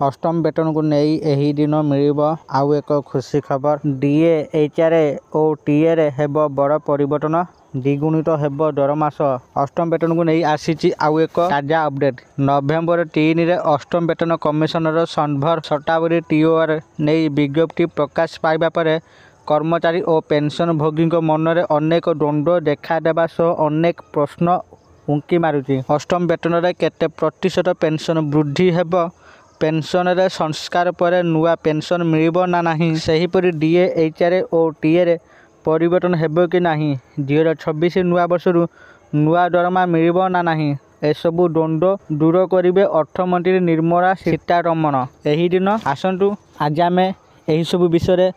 अष्टम वेतन को नहीं एही दिन मिलिब आउ एक खुशी खबर। डीए एचआर और टीए रे हेब बड़ परिवर्तन द्विगुणित हेब दरमास। अष्टम वेतन को नहीं आसी आउ एक ताजा अपडेट। नवेम्बर 3 रे अष्टम वेतन कमिशनर सर्भर शतावरी टीओआर नहीं विज्ञप्ति प्रकाश पाइबा परे कर्मचारी और पेंशन भोगी मन में अनेक द्वंद्व देखादेवा सह अनेक प्रश्न उंकी मारुची। अष्टम वेतन रे केते प्रतिशत पेंशन वृद्धि हेब, पेंशन रे संस्कार पर नुआ पेंशन मिलिबो ना नहीं, सेहीपरि डीए एचआर और टीए रे परिवर्तन हेब कि नहीं, 2026 नुआ वर्षरु नुआ दरमा मिलिबो ना नहीं, एसबू द्वंद्व दूर करिवे अर्थमंत्री निर्मला सीतारमण। एही दिन आसंतु आज आमे एही सब विषय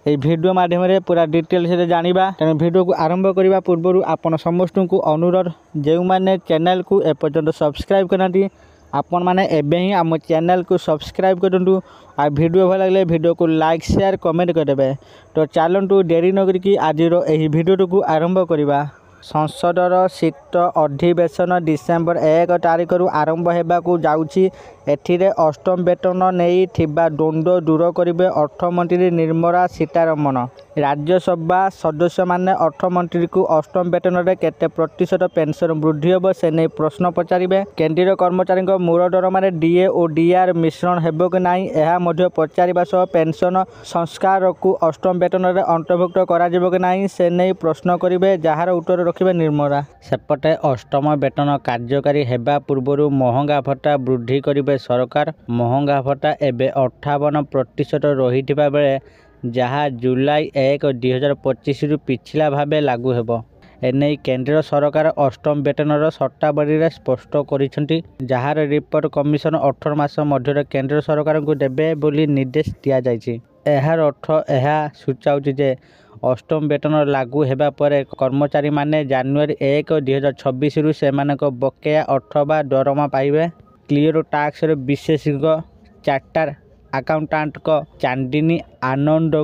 ये वीडियो माध्यम पूरा डिटेल्स जानिबा। तेणु वीडियो को आरंभ करने पूर्व आपण समस्त को अनुरोध, जो मैंने चैनल को एपर्यंत सब्सक्राइब करना आपण मैंने एबे ही आम चैनल को सब्सक्राइब करूँ। आ वीडियो भल लगे वीडियो को लाइक शेयर कमेंट करदे। तो चलतु डेरी न करी आज वीडियो को आरंभ करवा। संसदर शीत अधिवेशन डिसेम्बर 1 तारिख आरंभ होगा जाऊँगी। एथिरे अष्टम वेतन नहीं थिबा द्वंद्व दूर करिवे अर्थमंत्री निर्मला सीतारमण। राज्यसभा सदस्य माने अर्थमंत्री को अष्टम वेतन रे केते प्रतिशत पेंशन वृद्धि हेब से नहीं प्रश्न पचारिबे। केंद्रीय कर्मचारी मूल दरमा डीए और डीआर मिश्रण हेब कि नहीं यह मध्य पचारिबा सह पेंशन संस्कार को अष्टम वेतन रे अंतर्भुक्त करा जिवो कि नहीं से नहीं प्रश्न करिवे, जार उत्तर रखिबे निर्मला। सेपटे अष्टम वेतन कार्यकारी हेबा पूर्व महंगा भत्ता वृद्धि करिवे सरकार। महंगा भत्ता एबे 58% रहिथिबा बेले जहाँ जुलाई 1, 2025 रु पिछला भावे लागू हेबो। एने केंद्र सरकार अष्टम वेतनर शर्तावली स्पष्ट करिसेंति, जहार रिपोर्ट कमिशन 18 मास मध्य केंद्र सरकार को देबे बोली निर्देश दिया जायछि। एहार अर्थ एहा सूचाउछि जे अष्टम वेतन लागू हेबा परे कर्मचारी माने जनवरी 1, 2026 रु सेमानक बकेया अथवा दरमा पाइबे। क्लियर टैक्स विशेषज्ञ चार्टर अकाउंटेंट को चांदिनी आनंद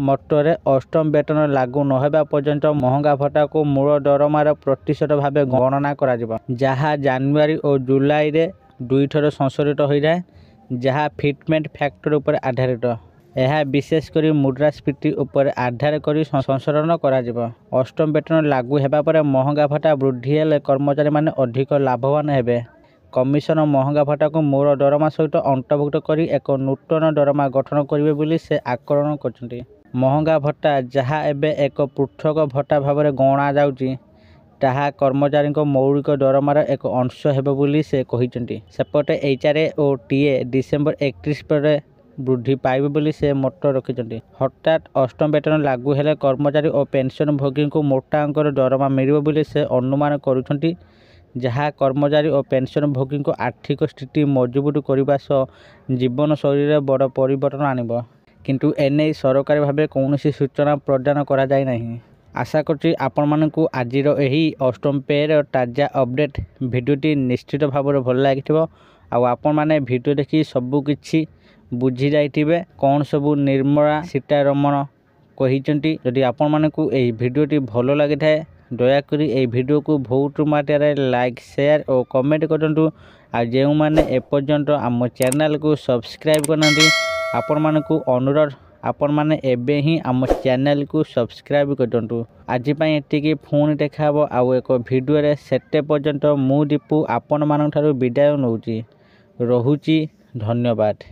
मतरे अष्टम वेतन लागू नहेबा पर्यंत महंगा भत्ता को मूल दरमार प्रतिशत भाव गणना करा जिवो, जहाँ जनवरी और जुलाई रे 2 थर संशोधित हो जाए, जहाँ फिटमेंट फैक्टर उपर आधारित। यह विशेषकर मुद्रास्फीति उपर आधार करी संशोधन करा जिवो। अष्टम वेतन लागू हेबा परे महंगा भत्ता वृद्धि हेले कर्मचारी माने अधिक लाभवान हेबे। कमिशन महंगा भत्ता को मूल दरमा सहित अंतर्भुक्त करी एक नूतन दरमा गठन करिवे बोली से आकलन करछन्ति। महंगा भत्ता जहाँ एबे एक पृथक भत्ता भाव में गणा जाउची, ताहा कर्मचारी मौलिक दरमार एक अंश हेबो बोली से कहिसेंति। सेपटे एचआर और टीए डिसेम्बर 31 पर वृद्धि पाइबे बोली से मत रखिसेंति। हठात अष्टम वेतन लागू हेले कर्मचारी और पेंशन भोगी को मोटा अंकर दरमा मिलिबो बोली से अनुमान करुछन्ति, जहाँ कर्मचारी और पेंशन भोगी को आर्थिक स्थिति मजबूत करने सह जीवन शैली में बड़ परिवर्तन आनिब। किंतु एने सरकारी भाव कौन सूचना प्रदान करा जाय नहीं। आशा करुँच आपण मानकु आजिर एही अष्टम पेर ताजा अपडेट भिडियोटी निश्चित भाव में भल लगी। आपण माने भिडियो देखि सबुकिछि बुझी जाइथिबे कौन सबू निर्मला सीतारमण कहिसेंति। जदि आपण मानकु एही भिडियोटी भल लगी थाए दयाकोरी ए भिडियो को बहुत मात्रा लाइक शेयर और कमेंट करंतु। आ जो मैंने एपर्यंत आम चैनल को सब्सक्राइब करना आपण मानकु अनुरोध, आपण माने एबे ही आम चैनल को सब्सक्राइब करंतु। आज पई एतिकी फोन देखाबो आउ एक वीडियो रे। सेते पर्यंत मु दीपू आपण मानन थारु विदाय नउची। रहुची, धन्यवाद।